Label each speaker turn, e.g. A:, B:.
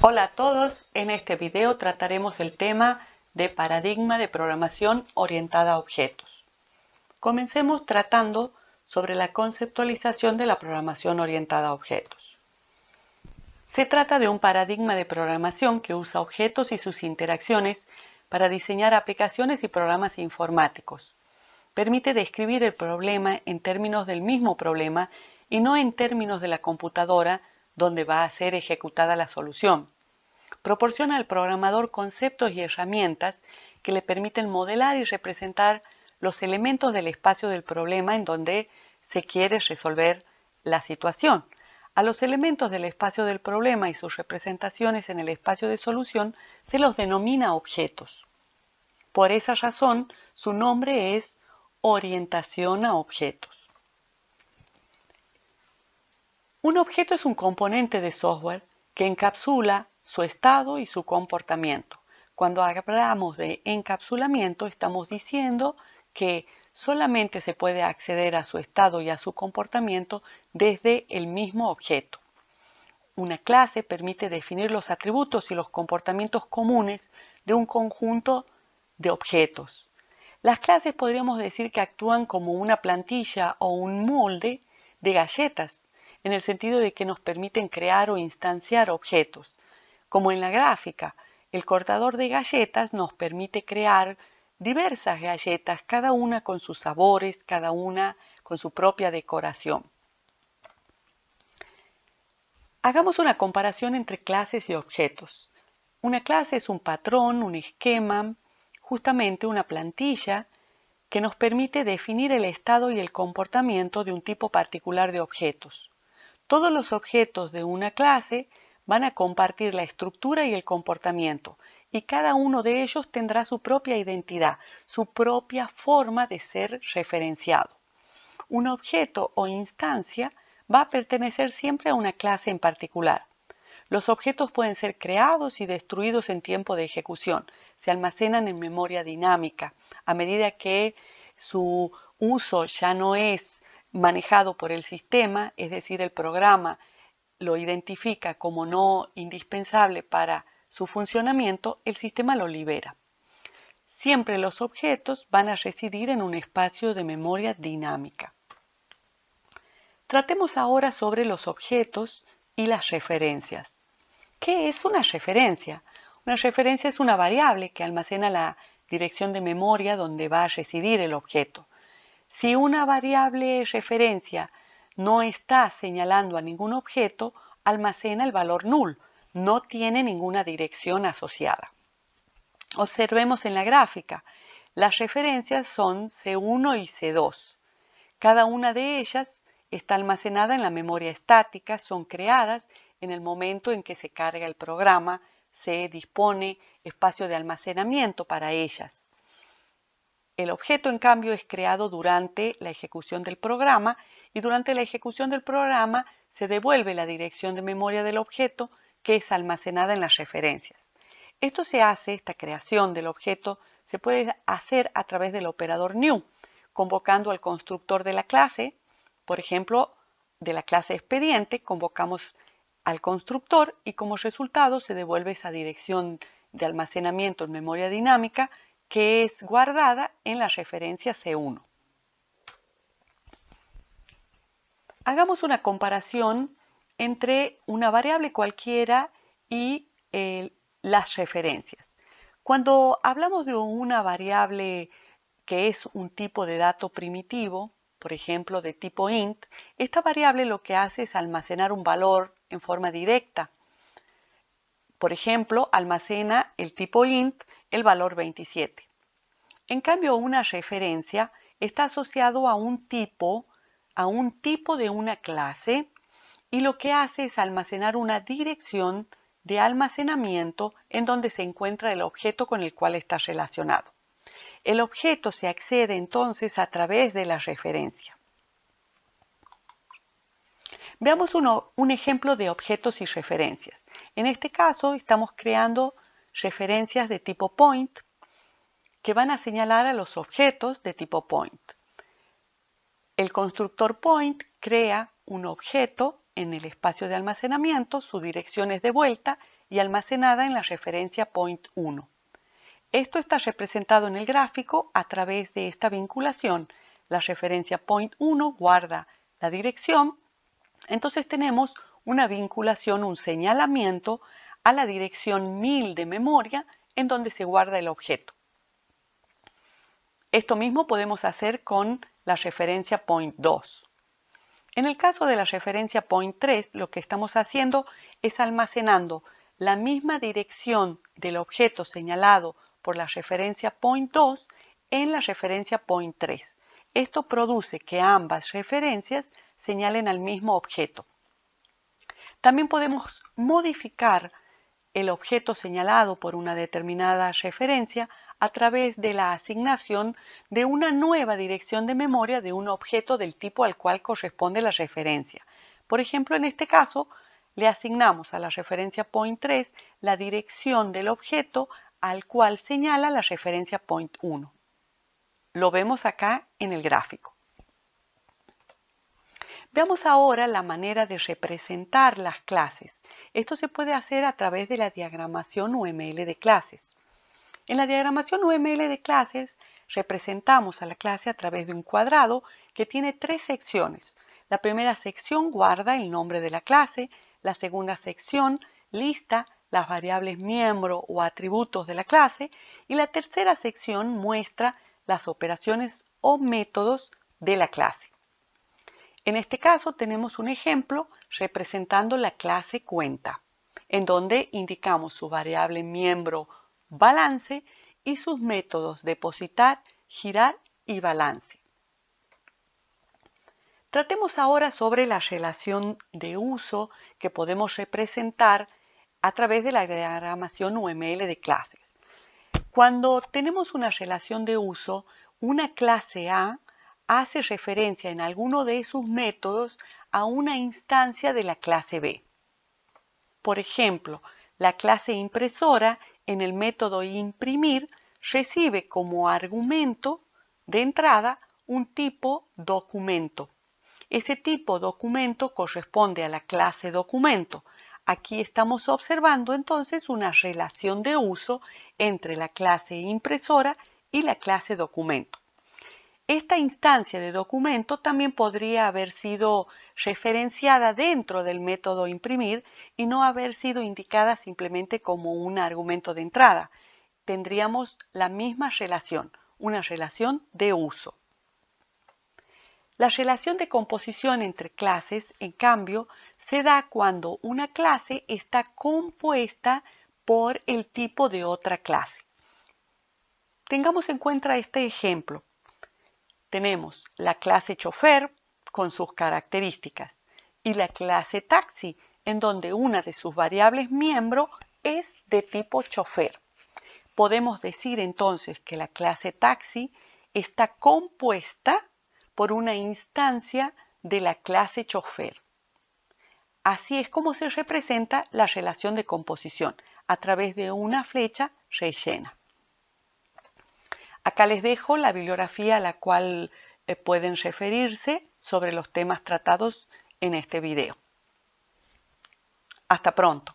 A: Hola a todos, en este video trataremos el tema de paradigma de programación orientada a objetos. Comencemos tratando sobre la conceptualización de la programación orientada a objetos. Se trata de un paradigma de programación que usa objetos y sus interacciones para diseñar aplicaciones y programas informáticos. Permite describir el problema en términos del mismo problema y no en términos de la computadora donde va a ser ejecutada la solución. Proporciona al programador conceptos y herramientas que le permiten modelar y representar los elementos del espacio del problema en donde se quiere resolver la situación. A los elementos del espacio del problema y sus representaciones en el espacio de solución se los denomina objetos. Por esa razón, su nombre es orientación a objetos. Un objeto es un componente de software que encapsula su estado y su comportamiento. Cuando hablamos de encapsulamiento, estamos diciendo que solamente se puede acceder a su estado y a su comportamiento desde el mismo objeto. Una clase permite definir los atributos y los comportamientos comunes de un conjunto de objetos. Las clases podríamos decir que actúan como una plantilla o un molde de galletas, en el sentido de que nos permiten crear o instanciar objetos. Como en la gráfica, el cortador de galletas nos permite crear diversas galletas, cada una con sus sabores, cada una con su propia decoración. Hagamos una comparación entre clases y objetos. Una clase es un patrón, un esquema, justamente una plantilla que nos permite definir el estado y el comportamiento de un tipo particular de objetos. Todos los objetos de una clase van a compartir la estructura y el comportamiento, y cada uno de ellos tendrá su propia identidad, su propia forma de ser referenciado. Un objeto o instancia va a pertenecer siempre a una clase en particular. Los objetos pueden ser creados y destruidos en tiempo de ejecución. Se almacenan en memoria dinámica. A medida que su uso ya no es manejado por el sistema, es decir, el programa lo identifica como no indispensable para su funcionamiento, el sistema lo libera. Siempre los objetos van a residir en un espacio de memoria dinámica. Tratemos ahora sobre los objetos y las referencias. ¿Qué es una referencia? Una referencia es una variable que almacena la dirección de memoria donde va a residir el objeto. Si una variable referencia no está señalando a ningún objeto, almacena el valor null, no tiene ninguna dirección asociada. Observemos en la gráfica, las referencias son C1 y C2. Cada una de ellas está almacenada en la memoria estática, son creadas en el momento en que se carga el programa, se dispone espacio de almacenamiento para ellas. El objeto, en cambio, es creado durante la ejecución del programa y durante la ejecución del programa se devuelve la dirección de memoria del objeto que es almacenada en las referencias. Esto se hace, esta creación del objeto, se puede hacer a través del operador new, convocando al constructor de la clase, por ejemplo, de la clase expediente, convocamos al constructor y como resultado se devuelve esa dirección de almacenamiento en memoria dinámica que es guardada en la referencia C1. Hagamos una comparación entre una variable cualquiera y las referencias. Cuando hablamos de una variable que es un tipo de dato primitivo, por ejemplo de tipo int, esta variable lo que hace es almacenar un valor en forma directa. Por ejemplo, almacena el tipo int el valor 27. En cambio, una referencia está asociado a un tipo de una clase y lo que hace es almacenar una dirección de almacenamiento en donde se encuentra el objeto con el cual está relacionado. El objeto se accede entonces a través de la referencia. Veamos un ejemplo de objetos y referencias. En este caso estamos creando referencias de tipo point que van a señalar a los objetos de tipo point. El constructor point crea un objeto en el espacio de almacenamiento, su dirección es de vuelta y almacenada en la referencia point 1. Esto está representado en el gráfico a través de esta vinculación. La referencia point 1 guarda la dirección, entonces tenemos una vinculación, un señalamiento a la dirección 1000 de memoria en donde se guarda el objeto. Esto mismo podemos hacer con la referencia point 2. En el caso de la referencia point 3, lo que estamos haciendo es almacenando la misma dirección del objeto señalado por la referencia point 2 en la referencia point 3. Esto produce que ambas referencias señalen al mismo objeto. También podemos modificar el objeto señalado por una determinada referencia a través de la asignación de una nueva dirección de memoria de un objeto del tipo al cual corresponde la referencia. Por ejemplo, en este caso, le asignamos a la referencia point 3 la dirección del objeto al cual señala la referencia point 1. Lo vemos acá en el gráfico. Veamos ahora la manera de representar las clases. Esto se puede hacer a través de la diagramación UML de clases. En la diagramación UML de clases representamos a la clase a través de un cuadrado que tiene 3 secciones. La primera sección guarda el nombre de la clase, la segunda sección lista las variables miembro o atributos de la clase y la tercera sección muestra las operaciones o métodos de la clase. En este caso tenemos un ejemplo representando la clase cuenta, en donde indicamos su variable miembro balance y sus métodos depositar, girar y balance. Tratemos ahora sobre la relación de uso que podemos representar a través de la diagramación UML de clases. Cuando tenemos una relación de uso, una clase A hace referencia en alguno de sus métodos a una instancia de la clase B. Por ejemplo, la clase impresora en el método imprimir recibe como argumento de entrada un tipo documento. Ese tipo documento corresponde a la clase documento. Aquí estamos observando entonces una relación de uso entre la clase impresora y la clase documento. Esta instancia de documento también podría haber sido referenciada dentro del método imprimir y no haber sido indicada simplemente como un argumento de entrada. Tendríamos la misma relación, una relación de uso. La relación de composición entre clases, en cambio, se da cuando una clase está compuesta por el tipo de otra clase. Tengamos en cuenta este ejemplo. Tenemos la clase chofer con sus características y la clase taxi, en donde una de sus variables miembro es de tipo chofer. Podemos decir entonces que la clase taxi está compuesta por una instancia de la clase chofer. Así es como se representa la relación de composición, a través de una flecha rellena. Acá les dejo la bibliografía a la cual pueden referirse sobre los temas tratados en este video. Hasta pronto.